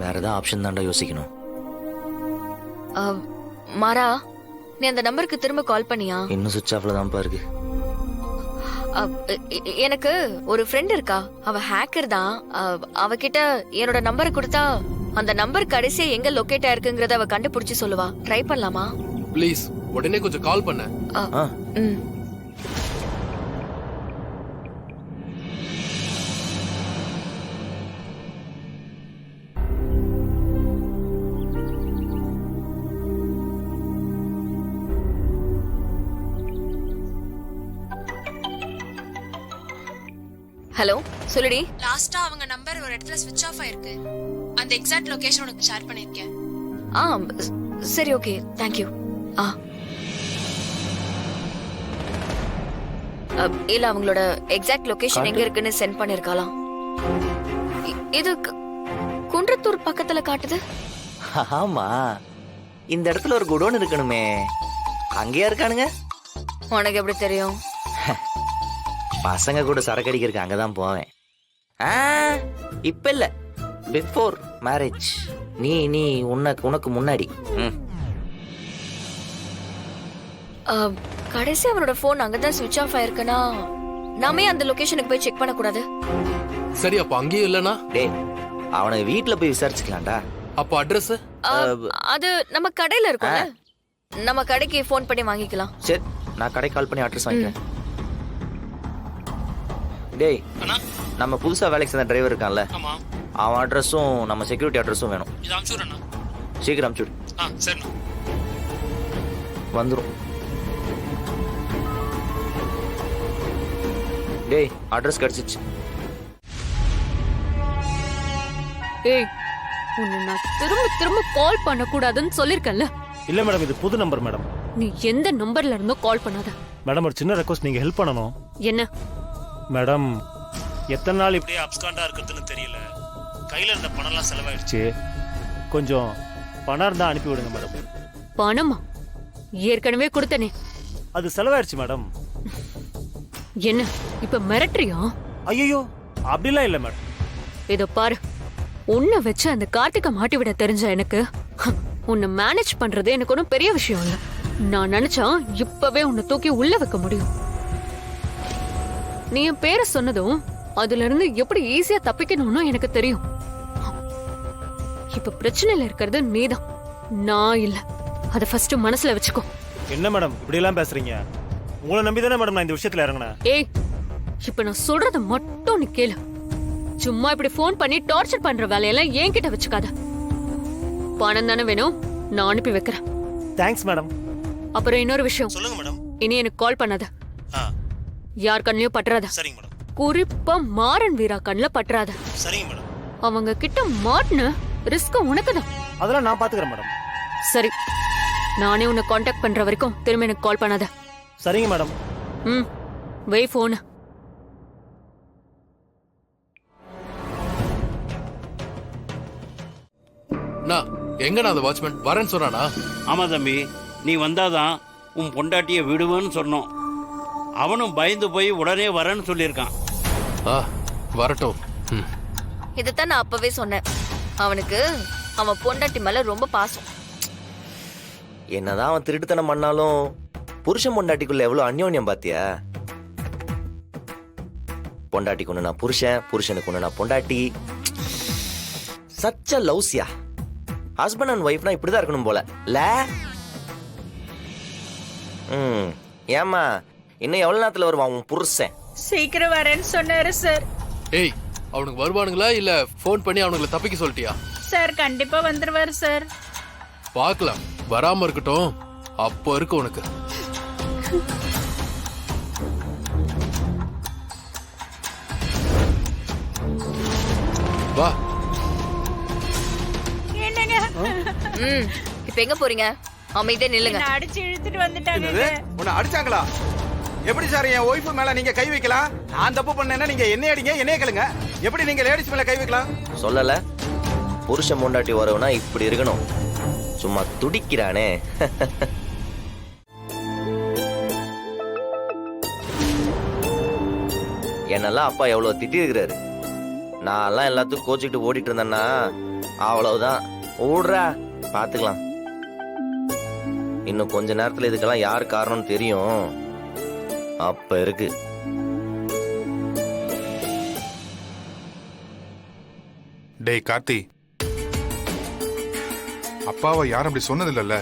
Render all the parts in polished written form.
வேற ஏதாவது ஆப்ஷன் தான்டா யோசிக்கணும். மாறா, நீ அந்த நம்பருக்கு திரும்ப கால் பண்ணியா? இன்னும் சுவிட்ச் ஆஃப்ல தான்ப்பா இருக்கு. எனக்கு ஒரு ஃப்ரெண்ட் இருக்கா, அவ ஹேக்கர் தான். அவகிட்ட என்னோட நம்பரை கொடுத்தா அந்த நம்பர் கடைசியா எங்க லொகேட் ஆயிருக்குங்கறத அவ கண்டுபிடிச்சு சொல்லுவா. ட்ரை பண்ணலாமா? ப்ளீஸ் உடனே கொஞ்சம் கால் பண்ண. ம். ஹலோ, சொல்லுடி. லாஸ்டா அவங்க நம்பர் ஒரு இடத்துல ஸ்விட்ச் ஆஃப் ஆயிருக்கு. அந்த எக்ஸாக்ட் லொகேஷன் உனக்கு ஷேர் பண்ணிருக்கேன். சரி, ஓகே, தேங்க் யூ. இல்ல, அவங்களோட எக்ஸாக்ட் லொகேஷன் எங்க இருக்குன்னு சென்ட் பண்ணிருக்காளாம். இது குன்றத்தூர் பக்கத்துல காட்டுது. ஆமா, இந்த இடத்துல ஒரு குடோன் இருக்கணுமே, அங்கேயா இருக்கானுங்க? உனக்கு எப்படி தெரியும்? பசங்க கூட சரக்கு அடிக்கிறதுக்கு அங்கதான் போவேன். இப்ப இல்ல, பிஃபோர் மேரேஜ். நீ உனக்கு முன்னாடி. கடைசி அவனோட போன் அங்கதான் ஸ்விட்ச் ஆஃப் ஆயிருக்குன்னா நாமே அந்த லொகேஷனுக்கு போய் செக் பண்ண கூடாது? சரி, அப்ப அங்கேயும் இல்லனா டேய், அவனை வீட்ல போய் விசாரிச்சுக்கலாம்டா. அப்ப அட்ரஸ் அது நம்ம கடையில இருக்கும்ல, நம்ம கடைக்கு போன் பண்ணி வாங்கிக்கலாம். சரி, நான் கடை கால் பண்ணி அட்ரஸ் வாங்கிக்கிறேன். டேய், நம்ம புதுசா வேலைக்கு சேர்ந்த டிரைவர் இருக்கான்ல, அவன் அட்ரஸும் நம்ம செக்யூரிட்டி அட்ரஸும் வேணும். சீக்கிரம் அனுப்பிச்சுடு. வந்துரும். டேய், அட்ரஸ் கிடைச்சிச்சு. ஏய், உன்னை நான் திரும்ப திரும்ப கால் பண்ண கூடாதுன்னு சொல்லிருக்கேன்ல. இல்ல மேடம், இது புது நம்பர் மேடம். நீ எந்த நம்பர்ல இருந்தோ கால் பண்ணாத. மேடம், ஒரு சின்ன ரெக்வஸ்ட், நீங்க ஹெல்ப் பண்ணணும். என்ன? மேடம், எத்தனை நாள் இப்படியே அப்ஸ்காண்டா இருக்கிறதுன்னு தெரியல. கையில இருந்த பணம்லாம் செலவாயிடுச்சு. கொஞ்சம் பணம் இருந்தா அனுப்பி விடுங்க மேடம். பணமா? ஏற்கனவே கொடுத்தனே. அது செலவாயிடுச்சு மேடம். என்ன இப்ப மிரட்டுறியா? ஐயோ, அப்படிலாம் இல்ல மேடம். இதோ பாரு, உன்னை வச்சு அந்த கார்த்திகை மாட்டி விட தெரிஞ்ச எனக்கு உன்னை மேனேஜ் பண்றது எனக்கு ஒன்றும் பெரிய விஷயம் இல்ல. நான் நினைச்சா இப்பவே உன்னை தூக்கி உள்ள வைக்க முடியும். நீ என் பேரை சொன்னதும் அதுல இருந்து எப்படி ஈஸியா தப்பிக்கணும்னு எனக்கு தெரியும். இப்ப பிரச்சனையில இருக்கிறது நீதான், நான் இல்ல. அத ஃபர்ஸ்ட் மனசுல வச்சுக்கோ. என்ன மேடம் இப்படி எல்லாம் பேசுறீங்க? உங்களை நம்பி தானே மேடம் நான் இந்த விஷயத்துல இறங்கினேன். ஏய், இப்ப நான் சொல்றத மட்டும் நீ கேளு. சும்மா இப்படி போன் பண்ணி டார்ச்சர் பண்ற வேலையெல்லாம் என்கிட்ட வச்சுக்காத. பணம் தானே வேணும், நான் அனுப்பி வைக்கிறேன். Thanks madam. அப்புறம் இன்னொரு விஷயம் சொல்லுங்க மேடம். இனி எனக்கு கால் பண்ணாத. யார் கண்ணிலையும் பற்றாத. சரிங்க மேடம். குறிப்பா மாறன் வீரா கண்ணில பற்றாத. சரிங்க மேடம். அவங்க கிட்ட மாட்டின ரிஸ்க் உனக்குதான். அதெல்லாம் நான் பாத்துக்கிறேன் மேடம். சரி, நானே உன்னை காண்டாக்ட் பண்ற வரைக்கும் திரும்ப எனக்கு கால் பண்ணாத. சரிங்க மேடம். வை போன். எங்கண்ணா அந்த வாட்ச்மேன் வரேன்னு சொன்னானா? ஆமா தம்பி, நீ வந்தாதான் உன் பொண்டாட்டிய விடுவேன்னு சொன்னோம். அவனும் பயந்து போய் உடனே வரேன்னு சொல்லியிருக்கான். வரட்டும். இதைத்தான் நான் அப்பவே சொன்னேன். அவனுக்கு அவன் பொண்டாட்டி மேல ரொம்ப பாசம். என்னதான் அவன் திருட்டுத்தனம் பண்ணாலும் புருஷன் பொண்டாட்டிக்குள்ள எவ்வளவு அந்யோன்யம் பாத்தியா? பொண்டாட்டிக்கு ஒண்ணு நான் புருஷன், புருஷனுக்கு ஒண்ணு நான் பொண்டாட்டி. சச்ச லவ்ஸ்யா. ஹஸ்பண்ட் அண்ட் ஒய்ஃப்னா இப்படிதான் இருக்கணும் போல இல்ல? ஏமா, இன்னும் எவ்வளவு நேரத்துல வருவான் உன் புருஷன்? சீக்கிரம் வரேன்னு சொன்னாரு சார். ஏய், அவனுக்கு வருவானுங்களா இல்ல போன் பண்ணி அவனுங்களை தப்பிக்க சொல்லிட்டியா? சார் கண்டிப்பா வந்துருவாரு சார். பார்க்கலாம், வராம இருக்கட்டும், அப்போ இருக்கு உனக்கு. வா. என்னங்க? இப்ப எங்க போறீங்க? அமைதியா நில்லுங்க. அடிச்சு இழுத்துட்டு வந்துட்டாங்க. உன்னை அடிச்சாங்களா? எப்படி சார் என் ஒய்ஃப் மேல நீங்க கை வைக்கலாம்? நான் தப்பு பண்ணேன்னா நீங்க என்ன அடிங்க, என்னைய கேளுங்க. எப்படி நீங்க லேடிஸ் மேல கை வைக்கலாம்? சொல்லல, புருஷன் பொண்டாட்டி வரவுனா இப்படி இருக்கணும். சும்மா துடிக்கிறானே. என்னெல்லாம் அப்பா எவ்வளவு திட்டி இருக்கிறாரு. நான் எல்லாம் எல்லாத்துக்கும் கோச்சிக்கிட்டு ஓடிட்டு இருந்தேன்னா அவ்வளவுதான். ஓடுறா, பாத்துக்கலாம். இன்னும் கொஞ்ச நேரத்துல இதுக்கெல்லாம் யார் காரணம்னு தெரியும். அப்ப இருக்கு. டேய் கார்த்தி, அப்பாவை யாரும் அப்படி சொன்னது இல்லைல்ல,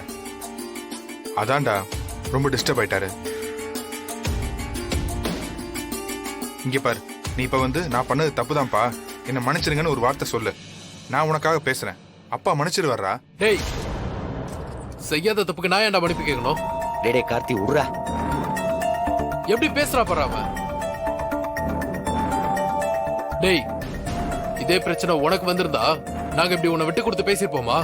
அதான்டா ரொம்ப டிஸ்டர்ப் ஆயிட்டாரு. இங்க பாரு, நீ இப்ப வந்து நான் பண்ணது தப்புதான்ப்பா, என்ன மன்னிச்சிருங்கன்னு ஒரு வார்த்தை சொல்லு. நான் உனக்காக பேசுறேன். அப்பா மன்னிச்சிருவாரா? டேய், செய்யாத தப்புக்கு நான் ஏன்டா மன்னிப்பு கேட்கணும்? டேடே கார்த்தி, விடுறா. எப்படி பேசுறா பாரு அவன். டேய், இதே பிரச்சனை உனக்கு வந்திருந்தா நாங்க இப்படி உன்னை விட்டு கொடுத்து பேசிருப்போமா?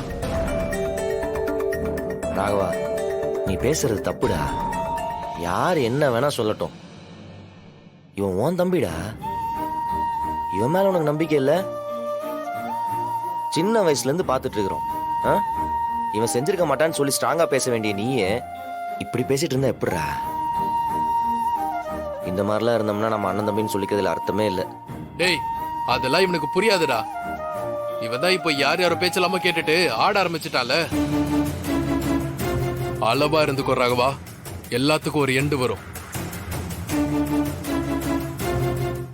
ராகவா, நீ பேசுறது தப்புடா. யார் என்ன வேணா சொல்லட்டும், இவன் உன் தம்பிடா. இவன் மேல உனக்கு நம்பிக்கை இல்ல? சின்ன வயசுல இருந்து பாத்துட்டு இருக்கிறோம். ஆ? இவன் செஞ்சிருக்க மாட்டான்னு சொல்லி ஸ்ட்ராங்கா பேச வேண்டிய நீயே இப்படி பேசிட்டு இருந்தா எப்படிடா? இந்த மாதிரிலாம் இருந்தோம்னா நம்ம அண்ணன் தம்பின்னு சொல்லிக்கிறதுல அர்த்தமே இல்லை. டேய், அதெல்லாம் இவனுக்கு புரியாதுடா. இவன் தான் இப்போ யார் யாரோ பேச்சலாம கேட்டுட்டு ஆட ஆரம்பிச்சுட்டால. அளவா இருந்துக்கோ ராகவா, எல்லாத்துக்கும் ஒரு எண்டு வரும்.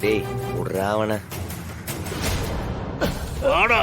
டேய், விடுறா அவனை. வாடா